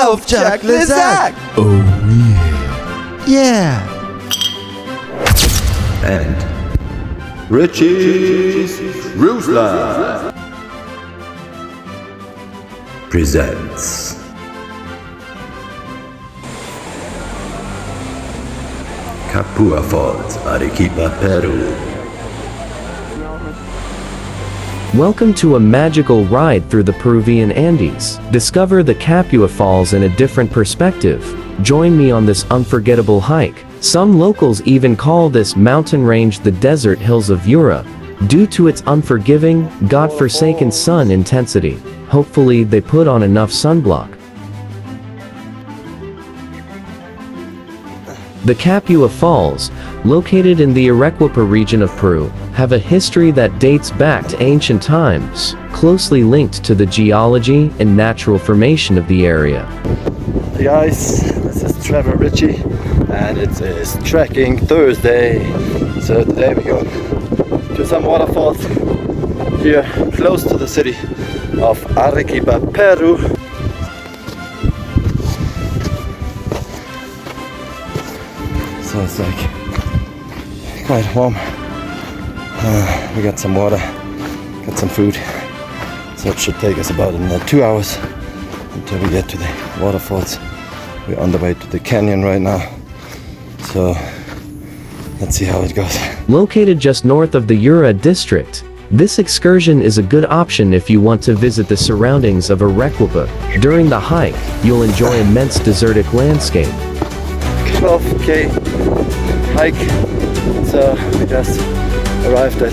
auf Chuck Lesac! Oh Yeah! And Richie's Ruslan presents Capua Falls, Arequipa, Peru. Welcome to a magical ride through the Peruvian Andes. Discover the Capua Falls in a different perspective. Join me on this unforgettable hike. Some locals even call this mountain range the desert hills of Europe, due to its unforgiving, God-forsaken sun intensity. Hopefully they put on enough sunblock. The Capua Falls, located in the Arequipa region of Peru, have a history that dates back to ancient times, closely linked to the geology and natural formation of the area. Hey guys, this is Trevor Ritchie and it is Trekking Thursday. So today we go to some waterfalls here close to the city of Arequipa, Peru. So it's like quite warm. We got some water, got some food. So it should take us about another 2 hours until we get to the waterfalls. We're on the way to the canyon right now. So let's see how it goes. Located just north of the Yura district, this excursion is a good option if you want to visit the surroundings of Arequipa. During the hike, you'll enjoy immense desertic landscape. 12k hike. So we just arrived at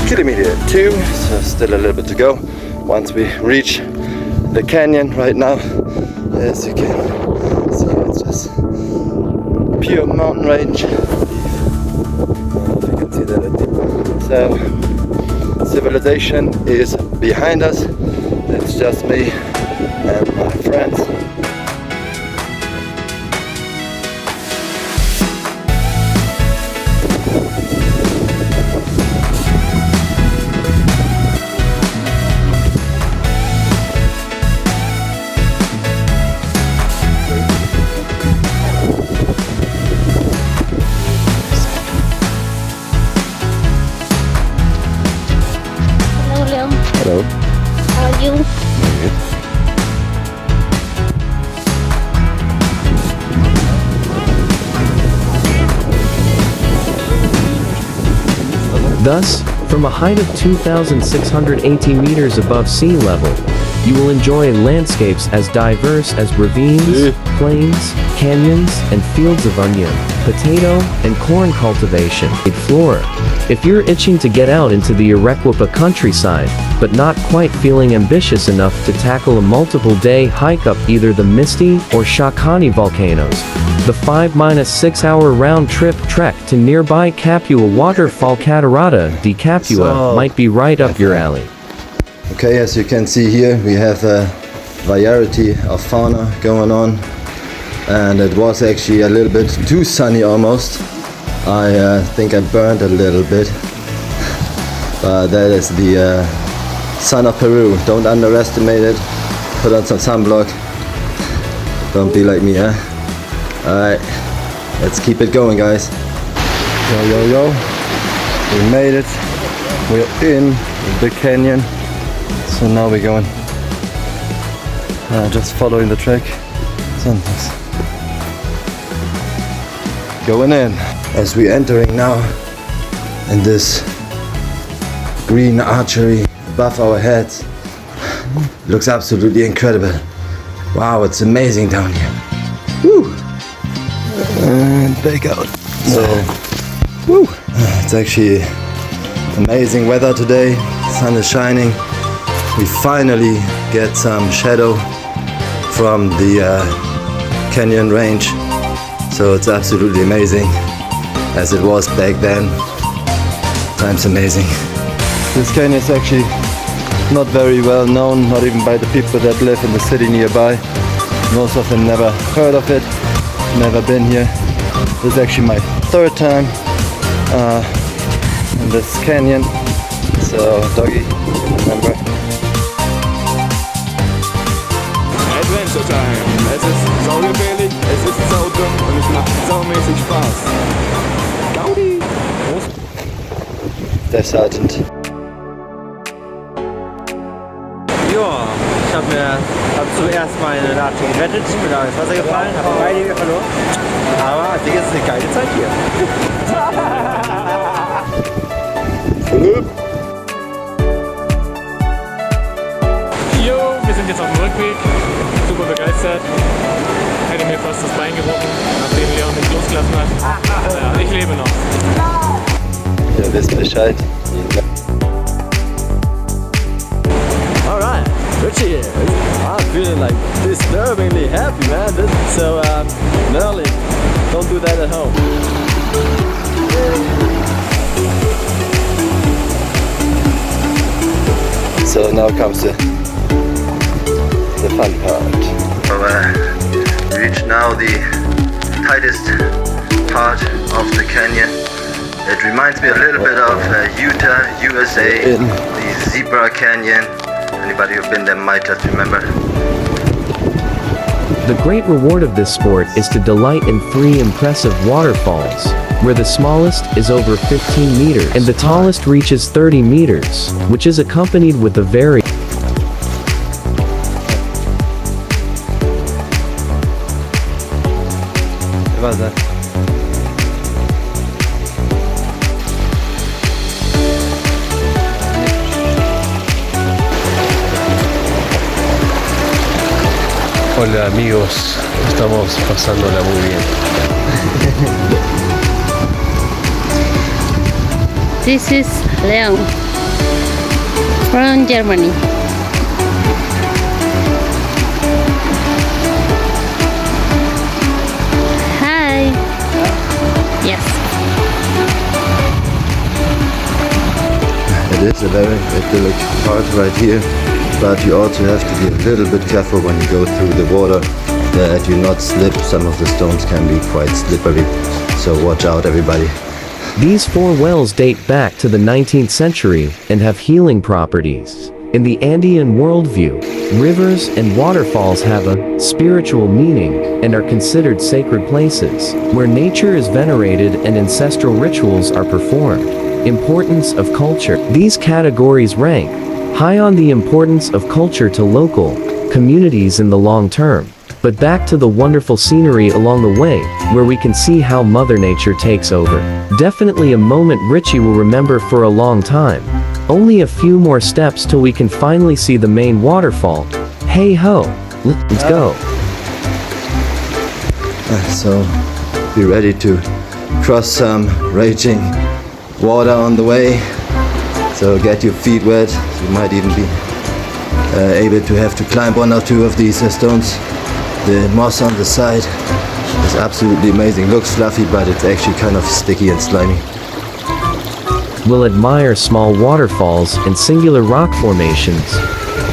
kilometer 2, so still a little bit to go. Once we reach the canyon right now, as you can see, it's just pure mountain range. I don't know if you can see that at deep. So civilization is behind us. It's just me and my friends. Hello. How are you? Thus, from a height of 2,680 meters above sea level, you will enjoy landscapes as diverse as ravines, plains, canyons, and fields of onion, potato, and corn cultivation. Flora. If you're itching to get out into the Arequipa countryside, but not quite feeling ambitious enough to tackle a multiple-day hike up either the Misti or Chacani volcanoes, the 5-6 hour round-trip trek to nearby Capua waterfall Catarata de Capua might be right up your alley. Okay, as you can see here, we have a variety of fauna going on, and it was actually a little bit too sunny almost. I think I burned a little bit, but that is the sun of Peru. Don't underestimate it. Put on some sunblock. Don't be like me, huh? Alright, let's keep it going, guys. Yo, yo, yo. We made it. We're in the canyon. So now we're going, just following the track. Sometimes going in. As we're entering now in this green archery above our heads, looks absolutely incredible. Wow, it's amazing down here. Woo! And back out. So, woo! It's actually amazing weather today. Sun is shining. We finally get some shadow from the canyon range, so it's absolutely amazing, as it was back then. Time's amazing. This canyon is actually not very well known, not even by the people that live in the city nearby. Most of them never heard of it, never been here. This is actually my third time in this canyon, so doggy, remember. Advent. total. Es ist saugefährlich, es ist saudumm und es macht saumäßig Spaß. Gaudi! Der Sergeant. Ja, ich hab zuerst meine Ladung gerettet, bin da ins Wasser gefallen, habe beide verloren. Aber ich denke, es ist eine geile Zeit hier. Jo, wir sind jetzt auf dem Rückweg. Super begeistert. Hätte mir fast das Bein gebrochen, nachdem Leon mich losgelassen hat. Ja, ich lebe noch. Ihr wisst Bescheid. Alright, Richie, I'm feeling like disturbingly happy, man. So, Merlin, don't do that at home. So now comes the fun part. So reach now the tightest part of the canyon. It reminds me a little bit of Utah, USA, the Zebra Canyon. Anybody who's been there might just remember. The great reward of this sport is to delight in 3 impressive waterfalls, where the smallest is over 15 meters and the tallest reaches 30 meters, which is accompanied with a very Was that? Hola amigos, estamos pasándola muy bien. This is Leon from Germany. Hi. Yes. It is a very idyllic part right here, but you also have to be a little bit careful when you go through the water that you not slip. Some of the stones can be quite slippery, so watch out everybody. These 4 wells date back to the 19th century and have healing properties. In the Andean worldview, rivers and waterfalls have a spiritual meaning and are considered sacred places, where nature is venerated and ancestral rituals are performed. Importance of culture. These categories rank high on the importance of culture to local communities in the long term. But back to the wonderful scenery along the way, where we can see how Mother Nature takes over. Definitely a moment Richie will remember for a long time. Only a few more steps till we can finally see the main waterfall. Hey ho, let's go. So be ready to cross some raging water on the way. So get your feet wet. You might even be able to have to climb 1 or 2 of these stones. The moss on the side is absolutely amazing. Looks fluffy, but it's actually kind of sticky and slimy. We'll admire small waterfalls and singular rock formations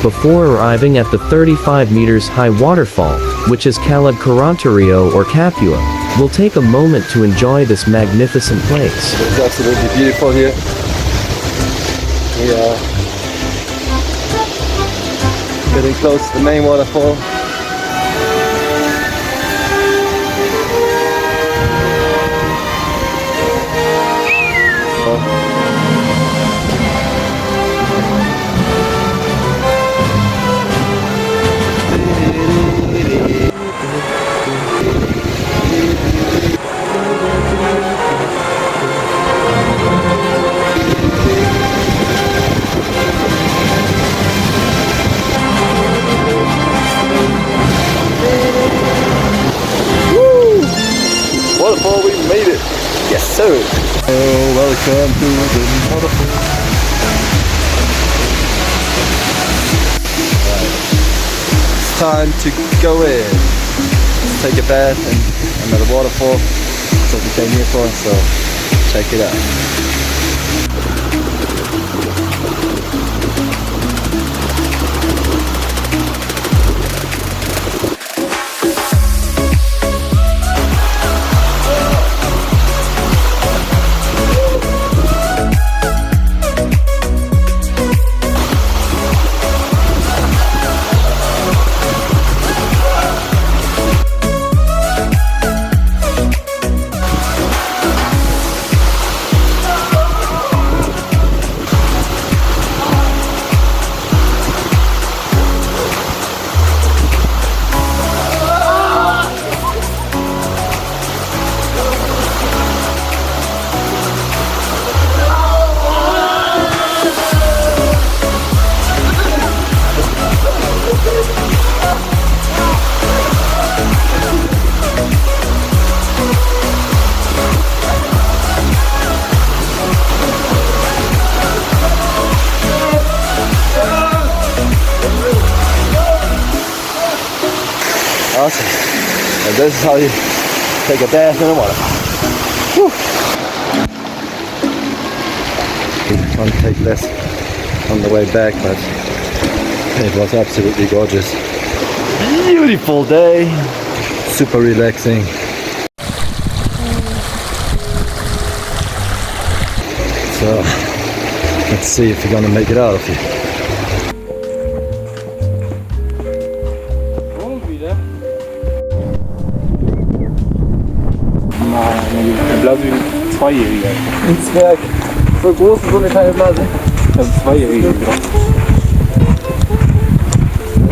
before arriving at the 35 meters high waterfall, which is Caled Carantario or Capua. We'll take a moment to enjoy this magnificent place. It's absolutely beautiful here. We are getting close to the main waterfall. Waterfall, we made it! Yes, sir! Oh, welcome to the waterfall. It's time to go in. Let's take a bath and another waterfall. That's what we came here for, so check it out. Awesome. And this is how you take a bath in the water. Whew. I'm going to take this on the way back, but it was absolutely gorgeous. Beautiful day. Super relaxing. So, let's see if we're gonna make it out of here. Ein Blase wie ein Zweijähriger. Ein Zwerg. So groß wie so eine kleine Blase. Ich habe einen Zweijährigen gebracht.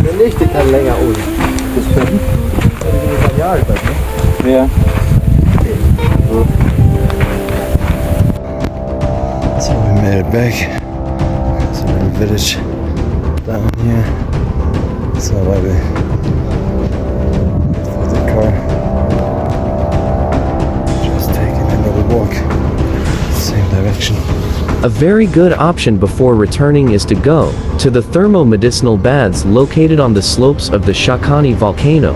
Der nächste kann länger ohne. Das stimmt. Das ist ein Jahr alt, ne? Ja. So we made it back. There's a little village down here. So why we left the car. Just taking a little walk. Same direction. A very good option before returning is to go to the thermo-medicinal baths located on the slopes of the Shakani volcano.